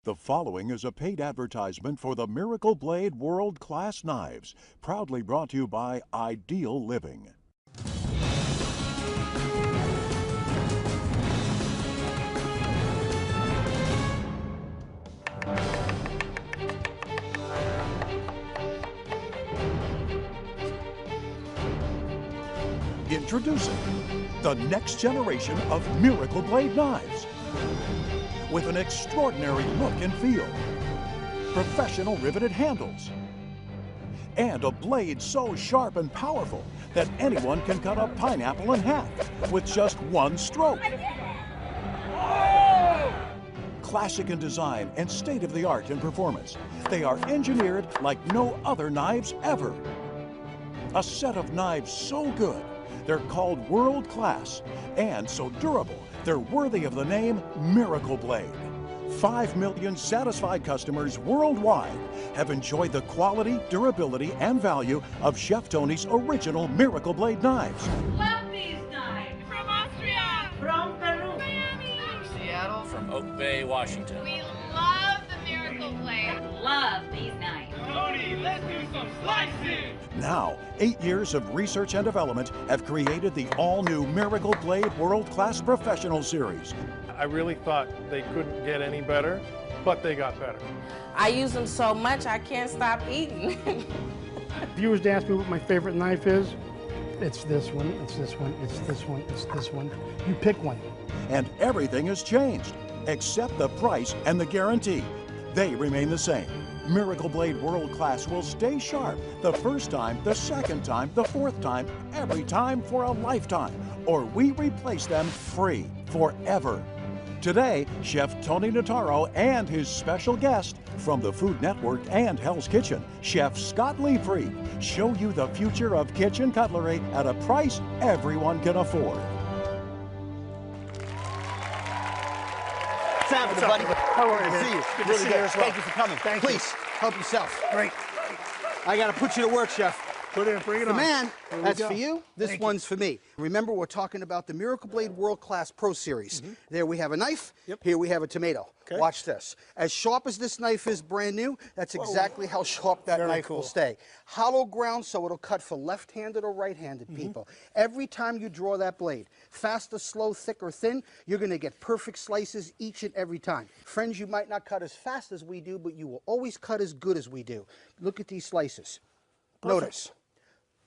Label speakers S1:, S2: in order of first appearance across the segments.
S1: The following is a paid advertisement for the Miracle Blade World Class Knives, proudly brought to you by Ideal Living. Introducing the next generation of Miracle Blade knives. With an extraordinary look and feel, professional riveted handles, and a blade so sharp and powerful that anyone can cut a pineapple in half with just one stroke. Classic in design and state-of-the-art in performance, they are engineered like no other knives ever. A set of knives so good, they're called world class, and so durable, they're worthy of the name Miracle Blade. 5 million satisfied customers worldwide have enjoyed the quality, durability, and value of Chef Tony's original Miracle Blade knives.
S2: Love these knives. From Austria. From Peru. Miami.
S3: From Seattle. From Oak Bay, Washington.
S2: We love the Miracle Blade. Love these knives.
S4: Tony, let's do some slicing!
S1: Now, 8 years of research and development have created the all-new Miracle Blade World Class Professional Series.
S5: I really thought they couldn't get any better, but they got better.
S6: I use them so much I can't stop eating.
S7: If you was to ask me what my favorite knife is, it's this one, it's this one, it's this one, it's this one. You pick one.
S1: And everything has changed, except the price and the guarantee. They remain the same. Miracle Blade World Class will stay sharp the first time, the second time, the fourth time, every time for a lifetime, or we replace them free forever. Today, Chef Tony Notaro and his special guest from the Food Network and Hell's Kitchen, Chef Scott Leefried, show you the future of kitchen cutlery at a price everyone can afford.
S8: What's happening, buddy?
S7: How are you?
S8: Good to see you.
S7: Good to
S8: Really
S7: see
S8: good.
S7: you as well.
S8: Thank you for coming.
S7: Thank you.
S8: Please, help yourself.
S7: Great.
S8: I got to put you to work, Chef.
S7: Put it, bring it
S8: The
S7: on.
S8: man,
S7: Here we
S8: that's
S7: go.
S8: for you. This
S7: Thank
S8: one's for me. Remember, we're talking about the Miracle Blade World Class Pro Series. There we have a knife.
S7: Yep.
S8: Here we have a tomato.
S7: Okay.
S8: Watch this. As sharp as this knife is brand new, that's exactly how sharp that
S7: Very
S8: knife
S7: cool.
S8: will stay. Hollow ground, so it'll cut for left-handed or right-handed people. Every time you draw that blade, fast or slow, thick or thin, you're going to get perfect slices each and every time. Friends, you might not cut as fast as we do, but you will always cut as good as we do. Look at these slices.
S7: Perfect.
S8: Notice.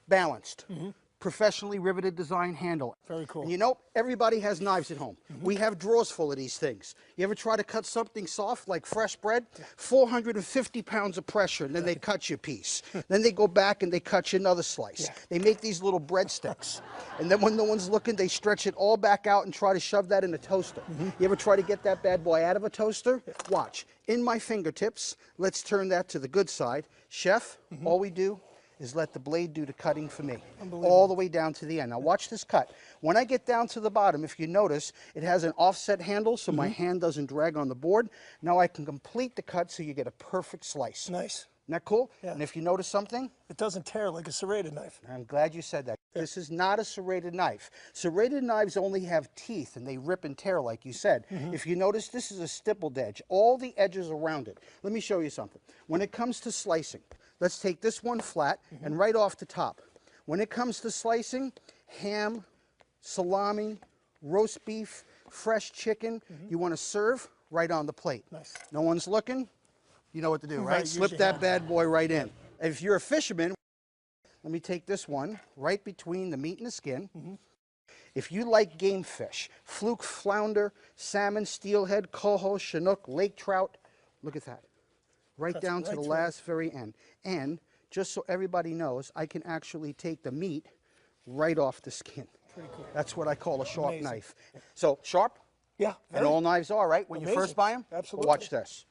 S8: Balanced, professionally riveted design handle.
S7: Very cool.
S8: And you know, everybody has knives at home. We have drawers full of these things. You ever try to cut something soft like fresh bread? 450 pounds of pressure, and then they cut you a piece. Then they go back and they cut you another slice. They make these little breadsticks. And then when no one's looking, they stretch it all back out and try to shove that in a toaster. You ever try to get that bad boy out of a toaster? Watch. In my fingertips, let's turn that to the good side. Chef, all we do is let the blade do the cutting for me, all the way down to the end. Now watch this cut. When I get down to the bottom, if you notice, it has an offset handle so my hand doesn't drag on the board. Now I can complete the cut so you get a perfect slice.
S7: Nice.
S8: Isn't that cool?
S7: Yeah.
S8: And if you notice something,
S7: It doesn't tear like a serrated knife.
S8: I'm glad you said that. This is not a serrated knife. Serrated knives only have teeth and they rip and tear like you said. If you notice, this is a stippled edge. All the edges around it. Let me show you something. When it comes to slicing, let's take this one flat and right off the top. When it comes to slicing, ham, salami, roast beef, fresh chicken, you want to serve right on the plate.
S7: Nice.
S8: No one's looking, you know what to do, right?
S7: Right,
S8: Slip
S7: use your
S8: that
S7: hand.
S8: bad boy right in. If you're a fisherman, let me take this one right between the meat and the skin. If you like game fish, fluke, flounder, salmon, steelhead, coho, chinook, lake trout, look at that. Right down to
S7: right
S8: the
S7: through.
S8: last very end. And just so everybody knows, I can actually take the meat right off the skin.
S7: Pretty cool.
S8: That's what I call a sharp
S7: Amazing.
S8: knife. So sharp,
S7: Yeah.
S8: and all knives are, right? When you
S7: Amazing.
S8: first buy them?
S7: Absolutely.
S8: Watch this.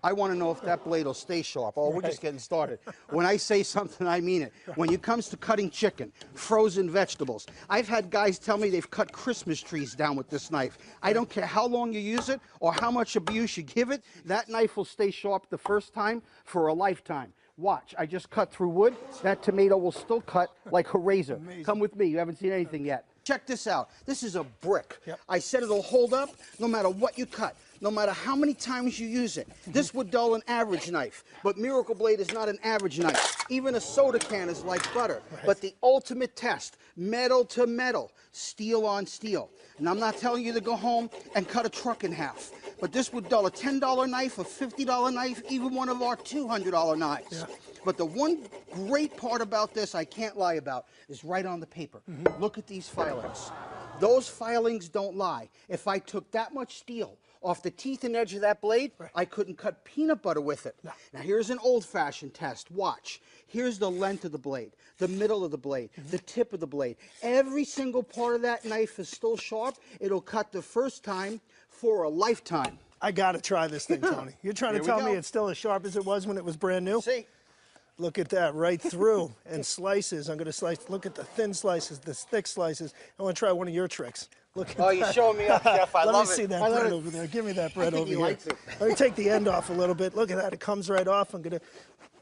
S8: I want to know if that blade will stay sharp. Oh, we're just getting started. When I say something, I mean it. When it comes to cutting chicken, frozen vegetables, I've had guys tell me they've cut Christmas trees down with this knife. I don't care how long you use it or how much abuse you give it, that knife will stay sharp the first time for a lifetime. Watch, I just cut through wood. That tomato will still cut like a razor. Come with me, you haven't seen anything yet. Check this out. This is a brick.
S7: Yep.
S8: I said it'll hold up no matter what you cut. no matter how many times you use it. This would dull an average knife, but Miracle Blade is not an average knife. Even a soda can is like butter. But the ultimate test, metal to metal, steel on steel. And I'm not telling you to go home and cut a truck in half, but this would dull a $10 knife, a $50 knife, even one of our $200 knives. Yeah. But the one great part about this I can't lie about is right on the paper. Look at these filings. Those filings don't lie. If I took that much steel off the teeth and edge of that blade, I couldn't cut peanut butter with it. No. Now here's an old-fashioned test. Watch. Here's the length of the blade, the middle of the blade, the tip of the blade. Every single part of that knife is still sharp. It'll cut the first time for a lifetime.
S9: I gotta try this thing, Tony. You're trying to tell me it's still as sharp as it was when it was brand new?
S8: See?
S9: Look at that, right through. And slices, I'm gonna slice, look at the thin slices, the thick slices. I wanna try one of your tricks. Look at that.
S8: You're showing me up, Chef. I love it.
S9: Let me see that bread over there. Give me that bread over here.
S8: Likes it.
S9: Let me take the end off a little bit. Look at that, it comes right off. I'm gonna,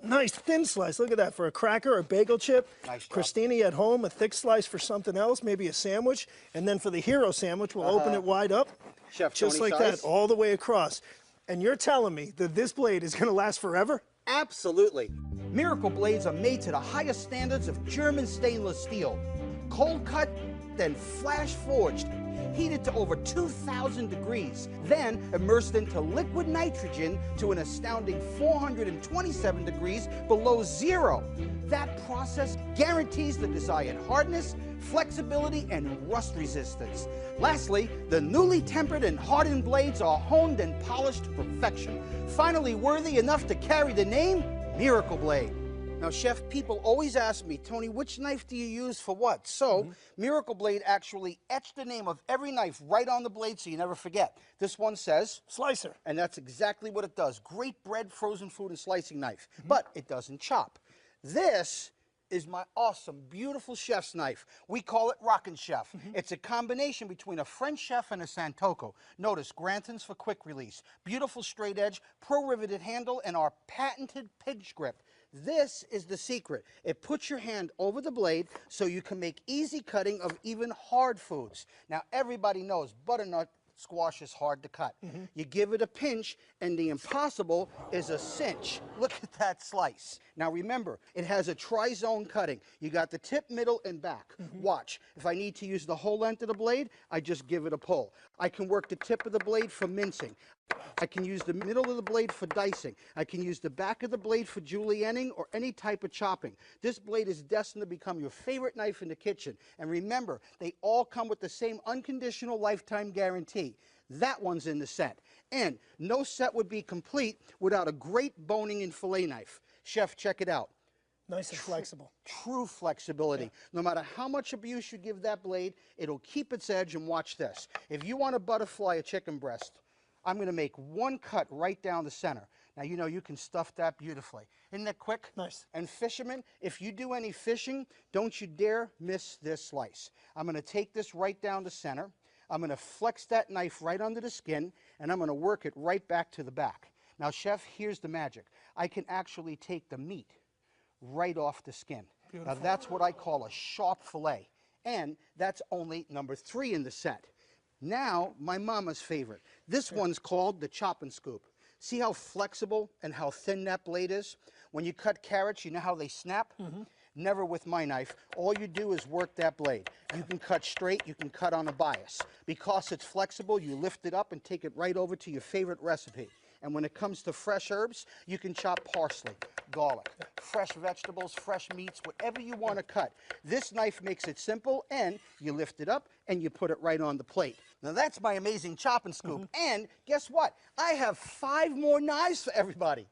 S9: nice thin slice. Look at that, for a cracker or a bagel chip.
S8: Nice job.
S9: Christine at home, a thick slice for something else, maybe a sandwich. And then for the hero sandwich, we'll open it wide up.
S8: Chef
S9: just
S8: Tony
S9: like
S8: size.
S9: that, all the way across. And you're telling me that this blade is gonna last forever?
S8: Absolutely. Miracle Blades are made to the highest standards of German stainless steel. Cold cut, then flash forged, heated to over 2,000 degrees, then immersed into liquid nitrogen to an astounding 427 degrees below zero. That process guarantees the desired hardness, flexibility, and rust resistance. Lastly, the newly tempered and hardened blades are honed and polished to perfection, finally worthy enough to carry the name Miracle Blade. Now, Chef, people always ask me, Tony, which knife do you use for what? So, Miracle Blade actually etched the name of every knife right on the blade so you never forget. This one says
S9: Slicer.
S8: And that's exactly what it does. Great bread, frozen food, and slicing knife. But it doesn't chop. This is my awesome, beautiful chef's knife. We call it Rockin' Chef. It's a combination between a French chef and a Santoku. Notice Grantons for quick release, beautiful straight edge, pro-riveted handle, and our patented pinch grip. This is the secret. It puts your hand over the blade so you can make easy cutting of even hard foods. Now, everybody knows butternut squash is hard to cut. You give it a pinch, and the impossible is a cinch. Look at that slice. Now remember, it has a tri-zone cutting. You got the tip, middle, and back. Watch. If I need to use the whole length of the blade, I just give it a pull. I can work the tip of the blade for mincing. I can use the middle of the blade for dicing. I can use the back of the blade for julienning or any type of chopping. This blade is destined to become your favorite knife in the kitchen. And remember, they all come with the same unconditional lifetime guarantee. That one's in the set. And no set would be complete without a great boning and fillet knife. Chef, check it out.
S9: Nice and flexible.
S8: True flexibility. No matter how much abuse you give that blade, it'll keep its edge. And watch this. If you want to butterfly a chicken breast, I'm going to make one cut right down the center. Now, you know, you can stuff that beautifully. Isn't that quick?
S9: Nice.
S8: And fishermen, if you do any fishing, don't you dare miss this slice. I'm going to take this right down the center. I'm going to flex that knife right under the skin, and I'm going to work it right back to the back. Now, Chef, here's the magic. I can actually take the meat right off the skin. Beautiful. Now, that's what I call a sharp fillet. And that's only number 3 in the set. Now, my mama's favorite. This one's called the chop and scoop. See how flexible and how thin that blade is? When you cut carrots, you know how they snap? Never with my knife. All you do is work that blade. You can cut straight, you can cut on a bias. Because it's flexible, you lift it up and take it right over to your favorite recipe. And when it comes to fresh herbs, you can chop parsley, garlic, fresh vegetables, fresh meats, whatever you want to cut. This knife makes it simple, and you lift it up and you put it right on the plate. Now that's my amazing chop and scoop. And guess what? I have 5 more knives for everybody.